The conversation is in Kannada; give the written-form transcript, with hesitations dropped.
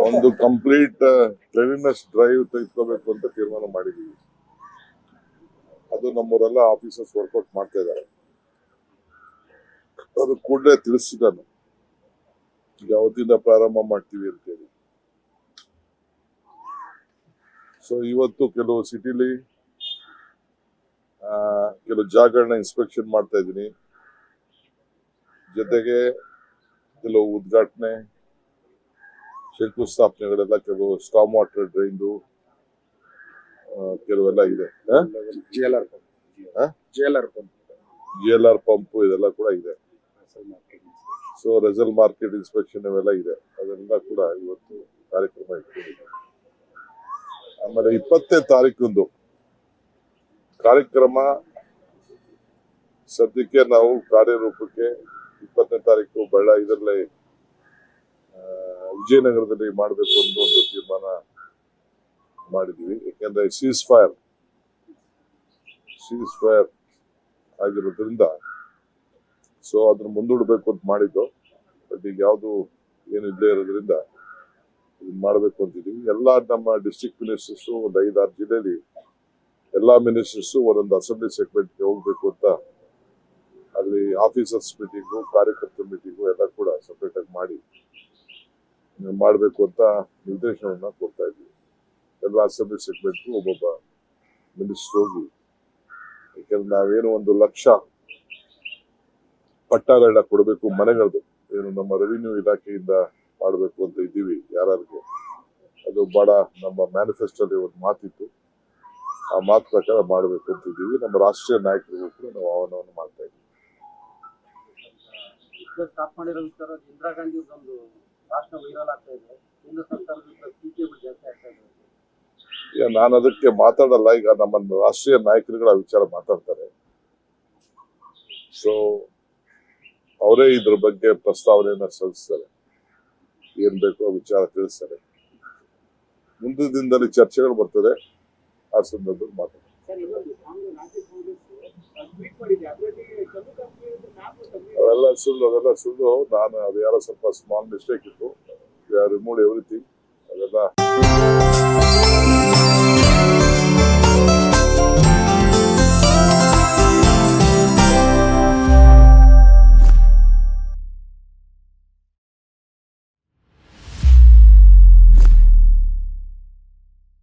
ಒಂದು ಕಂಪ್ಲೀಟ್ ಕ್ಲೀನ್ನೆಸ್ ಡ್ರೈವ್ ತೆಗೆದುಕೋಬೇಕು ಅಂತ ತೀರ್ಮಾನ ಮಾಡಿದೀವಿ. ಅದು ನಮ್ಮವರೆಲ್ಲ ಆಫೀಸರ್ಸ್ ವರ್ಕೌಟ್ ಮಾಡ್ತಾ ಇದ್ದಾರೆ. ಅದು ಕೂಡಲೇ ತಿಳಿಸಿದ್ದಾನೆ ಯಾವತ್ತಿಂದ ಪ್ರಾರಂಭ ಮಾಡ್ತೀವಿ ಅಂತೇಳಿ. ಸೊ ಇವತ್ತು ಕೆಲವು ಸಿಟಿಲಿ ಕೆಲವು ಜಾಗಗಳನ್ನ ಇನ್ಸ್ಪೆಕ್ಷನ್ ಮಾಡ್ತಾ ಇದ್ದೀನಿ. ಜೊತೆಗೆ ಕೆಲವು ಉದ್ಘಾಟನೆ ಶಂಕುಸ್ಥಾಪನೆಗಳೆಲ್ಲ, ಕೆಲವು ಸ್ಟಾಮ್ ವಾಟರ್ ಡ್ರೈನ್ದು ಕೆಲವೆಲ್ಲ ಇದೆ. ಜಿಎಲ್ಆರ್ ಪಂಪ್ ಇದೆಲ್ಲ ಕೂಡ ಇದೆ. ಸೊ ರೆಸಲ್ ಮಾರ್ಕೆಟ್ ಇನ್ಸ್ಪೆಕ್ಷನ್ ಇವೆಲ್ಲ ಇದೆ. ಅದೆಲ್ಲ ಕೂಡ ಇವತ್ತು ಕಾರ್ಯಕ್ರಮ ಇಟ್ಕೊಂಡಿದೆ. ಆಮೇಲೆ 20ನೇ ತಾರೀಕು ಕಾರ್ಯಕ್ರಮ ಸದ್ಯಕ್ಕೆ ನಾವು ಕಾರ್ಯರೂಪಕ್ಕೆ 20ನೇ ತಾರೀಕು ಇದರಲ್ಲಿ ವಿಜಯನಗರದಲ್ಲಿ ಮಾಡಬೇಕು ಅಂತ ಒಂದು ತೀರ್ಮಾನ ಮಾಡಿದ್ವಿ. ಯಾಕೆಂದ್ರೆ ಸೀಸ್ ಫೈರ್ ಆಗಿರೋದ್ರಿಂದ ಸೊ ಅದನ್ನ ಮುಂದೂಡಬೇಕು ಅಂತ ಮಾಡಿದ್ದು. ಬಟ್ ಈಗ ಯಾವುದು ಏನು ಇಲ್ಲದೆ ಇರೋದ್ರಿಂದ ಮಾಡಬೇಕು ಅಂತಿದ್ದೀವಿ. ಎಲ್ಲ ನಮ್ಮ ಡಿಸ್ಟ್ರಿಕ್ಟ್ ಮಿನಿಸ್ಟರ್ಸ್ ಒಂದು 5-6 ಜಿಲ್ಲೆಯಲ್ಲಿ ಎಲ್ಲಾ ಮಿನಿಸ್ಟರ್ಸ್ ಒಂದೊಂದು ಅಸೆಂಬ್ಲಿ ಸೆಗ್ಮೆಂಟ್ಗೆ ಹೋಗ್ಬೇಕು ಅಂತ ಅಲ್ಲಿ ಆಫೀಸರ್ಸ್ ಮೀಟಿಂಗು, ಕಾರ್ಯಕರ್ತರ ಮೀಟಿಂಗು ಎಲ್ಲ ಕೂಡ ಸಪರೇಟ್ ಆಗಿ ಮಾಡಬೇಕು ಅಂತ ನಿರ್ದೇಶನವನ್ನ ಕೊಡ್ತಾ ಇದ್ವಿ. ಎಲ್ಲ ಅಸೆಂಬ್ಲಿ ಸೆಗ್ಮೆಂಟ್ಗೂ ಒಬ್ಬೊಬ್ಬ ಮಿನಿಸ್ಟರ್ ಹೋಗಿ, ಯಾಕೆಂದ್ರೆ ನಾವೇನು 1 ಲಕ್ಷ ಪಟ್ಟಗಳನ್ನ ಕೊಡಬೇಕು ಮನೆಗಳದು, ಏನು ನಮ್ಮ ರೆವಿನ್ಯೂ ಇಲಾಖೆಯಿಂದ ಮಾಡಬೇಕು ಅಂತ ಇದ್ದೀವಿ ಯಾರಿಗೂ. ಅದು ಬಹಳ ನಮ್ಮ ಮ್ಯಾನಿಫೆಸ್ಟೋಲ್ಲಿ ಒಂದು ಮಾತಿತ್ತು. ಆ ಮಾತು ಪ್ರಕಾರ ಮಾಡಬೇಕು ಅಂತ ಇದ್ದೀವಿ. ನಮ್ಮ ರಾಷ್ಟ್ರೀಯ ನಾಯಕರಿಗೂ ಕೂಡ ನಾವು ಆಹ್ವಾನವನ್ನು ಮಾಡ್ತಾ ಇದ್ದೀವಿ. ಸ್ಟಾಪ್ ಮಾಡಿರೋ ವಿಚಾರ ಇಂದಿರಾ ಗಾಂಧಿ ಒಂದು ಭಾಷಣ ವೈರಲ್ ಆಗ್ತಾ ಇದೆ. ಕೇಂದ್ರ ಸರ್ಕಾರದ ಟೀಕೆ ಜಾಸ್ತಿ ಆಗ್ತಾ ಇದೆ. ನಾನು ಅದಕ್ಕೆ ಮಾತಾಡಲ್ಲ. ಈಗ ನಮ್ಮ ರಾಷ್ಟ್ರೀಯ ನಾಯಕರುಗಳ ವಿಚಾರ ಮಾತಾಡ್ತಾರೆ. ಸೊ ಅವರೇ ಇದ್ರ ಬಗ್ಗೆ ಪ್ರಸ್ತಾವನೆಯನ್ನ ಸಲ್ಲಿಸ್ತಾರೆ. ಏನ್ ಬೇಕೋ ಆ ವಿಚಾರ ತಿಳಿಸ್ತಾರೆ. ಮುಂದಿನ ದಿನದಲ್ಲಿ ಚರ್ಚೆಗಳು ಬರ್ತದೆ. ಆ ಸಂದರ್ಭದಲ್ಲಿ ಮಾತಾಡ್ತಾರೆ. ಅವೆಲ್ಲ ಸುಳ್ಳು. ನಾನು ಅದು ಯಾರೋ ಸ್ವಲ್ಪ ಸ್ಮಾಲ್ ಮಿಸ್ಟೇಕ್ ಇತ್ತು. Remove everything. ಅದೆಲ್ಲ